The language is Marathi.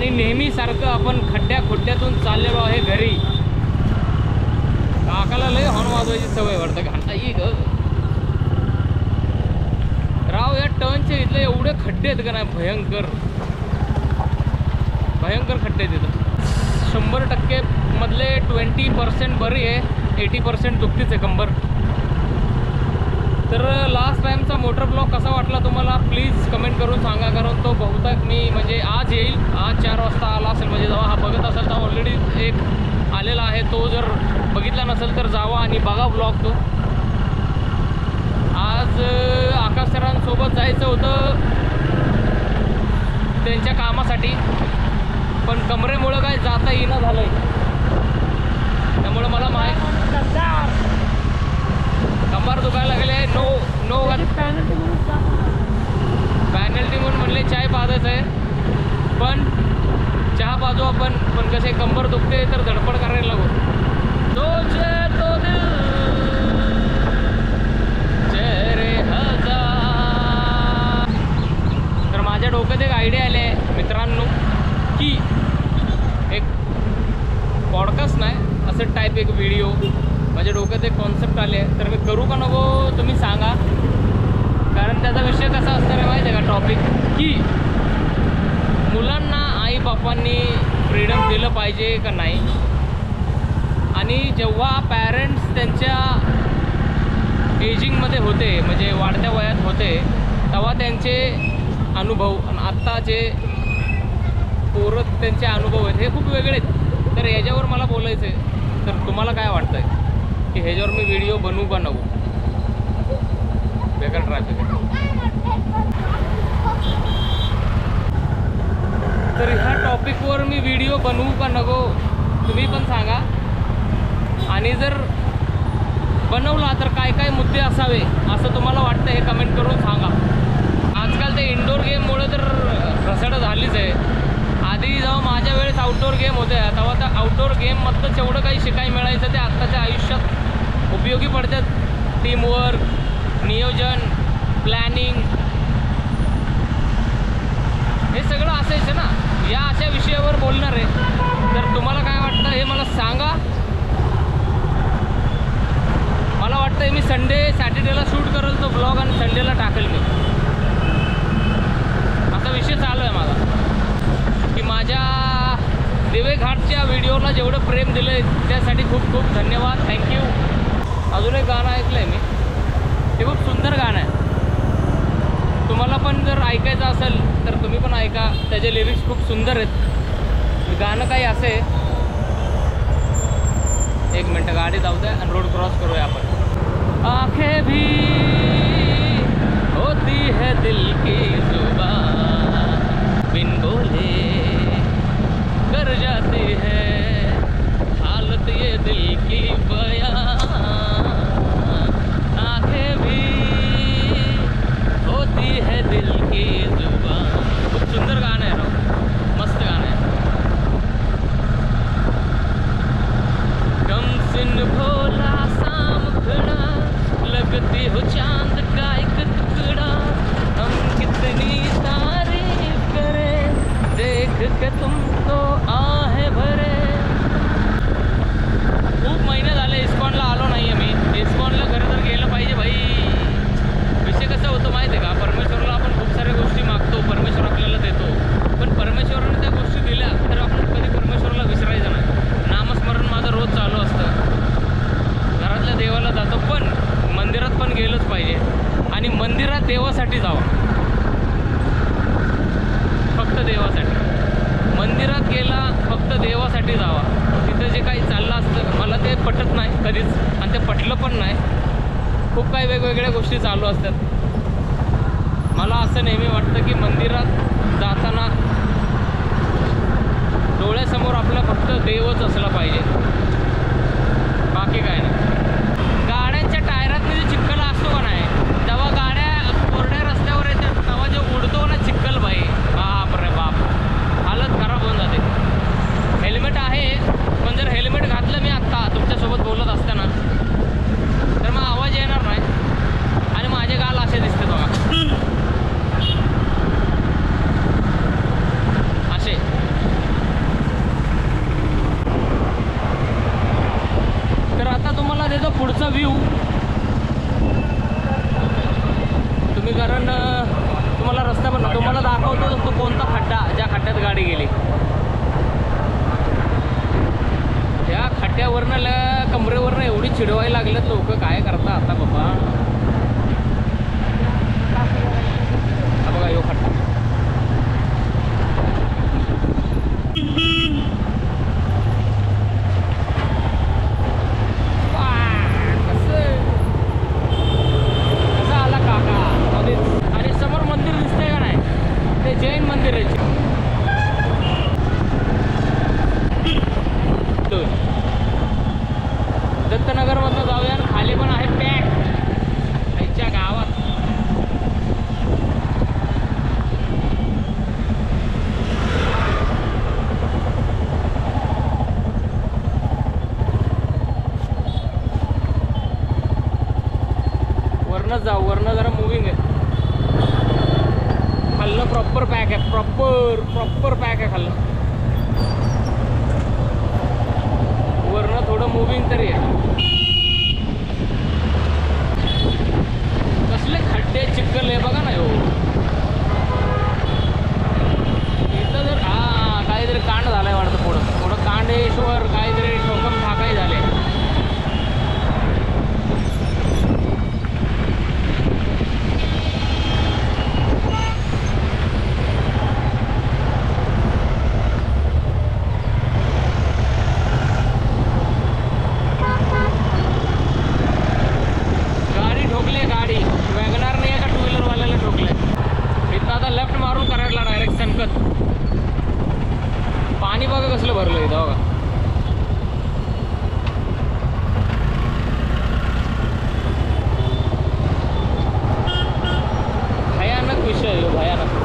आणि नेहमीसारखं आपण खड्ड्यातून चाललेलो आहे घरी. काकाला लय हॉर्न वाजवायची सवय वाटतं. घंटा ही ग राव, या टर्नचे इथले एवढे खड्डे आहेत का नाही, भयंकर खड्डे आहेत इथं. 100% मधले 20% बरी आहे, 80% दुखतीच आहे कंबर. तर लास्ट टाईमचा मोटर ब्लॉग कसा वाटला तुम्हाला प्लीज कमेंट करून सांगा. कारण तो बहुतेक मी म्हणजे आज येईल, आज 4 वाजता आला असेल. म्हणजे जेव्हा हा बघत असेल तर ऑलरेडी एक आलेला आहे. तो जर बघितला नसेल तर जावा आणि बघा ब्लॉग तो. आज आकाश सरांसोबत जायचं होतं त्यांच्या कामासाठी, पण कमरेमुळं काय जाता येईना झालंय. त्यामुळं मला कंबर दुखायला लागले. नो पॅनल्टी म्हणून म्हणले चाय पाजायचं आहे, पण चहा पाजू आपण, पण कसे कंबर दुखते तर धडपड करायला लागू. तो दिल चेहरे हजार. तर माझ्या डोक्यात एक आयडिया आली आहे मित्रांनो, की एक पॉडकास्ट नाही असं टाईप एक व्हिडिओ माझ्या डोक्यात एक कॉन्सेप्ट आले आहे. तर मी करू का नको तुम्ही सांगा. कारण त्याचा विषय कसा असणार आहे माहिती आहे का, टॉपिक की मुलांना आईबापांनी फ्रीडम दिलं पाहिजे का नाही. आणि जेव्हा पॅरेंट्स त्यांच्या एजिंगमध्ये होते, म्हणजे वाढत्या वयात होते, तेव्हा त्यांचे अनुभव आणि आत्ता जे पोरं त्यांचे अनुभव आहेत हे खूप वेगळे आहेत. तर याच्यावर मला बोलायचं आहे. तर तुम्हाला काय वाटतं आहे की ह्याच्यावर मी व्हिडिओ बनवू का नको. बेकार ट्रॅफिक आहे. तर ह्या टॉपिकवर मी व्हिडिओ बनवू का नको तुम्ही पण सांगा. आणि जर बनवला तर काय काय मुद्दे असावे असं तुम्हाला वाटतं हे कमेंट करून सांगा. आजकाल ते इंडोर गेममुळे तर रसाड झालीच आहे. आधी जेव्हा माझ्या वेळेस आउटडोर गेम होते तेव्हा त्या आउटडोर गेममधलं जेवढं काही शिकायला मिळायचं ते आत्ताच्या आयुष्यात उपयोगी पडतात. टीमवर्क, नियोजन, प्लॅनिंग हे सगळं असायचं ना. या अशा विषयावर बोलणार आहे. तर तुम्हाला काय वाटतं हे मला सांगा. मला वाटतं मी सॅटर्डेला शूट करेल तो ब्लॉग आणि संडेला टाकेल मी. असा विषय चालू आहे माझा की माझ्या दिवेघाटच्या व्हिडिओला जेवढं प्रेम दिलं आहे त्यासाठी खूप खूप धन्यवाद, थँक्यू. अजून एक गाणं ऐकलं आहे मी, ते खूप सुंदर गाणं आहे. तुम्हाला पण जर ऐकायचं असेल तर तुम्ही पण ऐका. त्याचे लिरिक्स खूप सुंदर आहेत. गाणं काही असे, एक मिनटं गाडी जाऊ द्या आणि रोड क्रॉस करूया आपण. आंखें भी होती है दिल की जुबान, बिन बोले कर जाती है हालत ये दिल की बयां. आंखें भी होती है दिल की जुबान. खूप सुंदर गाणं आहे राव, मस्त गाणं आहे. कम सिन भोला साम खड़ा लगती हो चांद का एक टुकड़ा. हम कितनी तारीफ करें देख के तुम तो आहे भरे. खूप महिने झाले इस्कॉनला आलो नाही आहे मी. इस्कॉनला खरं तर गेलं पाहिजे भाई. विषय कसं होतं माहिती आहे का, परमेश्वरला आपण खूप साऱ्या गोष्टी मागतो, परमेश्वर आपल्याला देतो. पण परमेश्वराने त्या गोष्टी दिल्या तर आपण कधी परमेश्वरला विसरायचं नाही. नामस्मरण माझं रोज चालू असतं. घरातल्या देवाला जातो, पण मंदिरात पण गेलंच पाहिजे. आणि मंदिरात देवासाठी जावं, फक्त देवासाठी. मंदिरात गेला फक्त देवासाठी जावा. तिथं जे काही चाललं असतं मला ते पटत नाही कधीच, आणि ते पटलं पण नाही. खूप काही वेगवेगळ्या गोष्टी चालू असतात. मला असं नेहमी वाटतं की मंदिरात जाताना डोळ्यासमोर आपला फक्त देवच असला पाहिजे, बाकी काय नाही. गाड्यांच्या टायरात जे चिखल असतो का नाही, तेव्हा गाड्या कोरड्या रस्त्यावर येतात तेव्हा जो उडतो ना चिखल भाई, बाप रे बाप, हालत खराब होऊन जाते. हेल्मेट आहे, पण जर हेल्मेट घातलं मी आत्ता तुमच्यासोबत बोलत असताना तर मग आवाज येणार नाही आणि माझे गाल असे दिसते बघा. गाडी गेली. त्या खड्ड्यावरनं कमरेवरनं एवढी चिडवायला लागलेत लोक. काय करता आता बाबा. हा बघा यो खड्डा. कसं आला काका मध्येच. आणि समोर मंदिर दिसतंय का नाही, ते जैन मंदिर आहे. दत्तनगरमधनं जाऊया. खाली पण आहे पॅक आईच्या गावात. वरनं जाऊ, वरनं जरा मुव्हिंग आहे. खाल्लं प्रॉपर पॅक आहे. प्रॉपर पॅक आहे खाल्लं. वरनं थोडं मुव्हिंग तरी आहे. कसले खड्डे चिखल आहे बघा ना. हो इथं जर काहीतरी कांड झालंय वाटतं. थोडं कांडेश्वर काहीतरी ठोकम ठाकाई झाले. पाणी बघा कसलं भरलं इथं बघा. भयानक विषय आहे भयानक.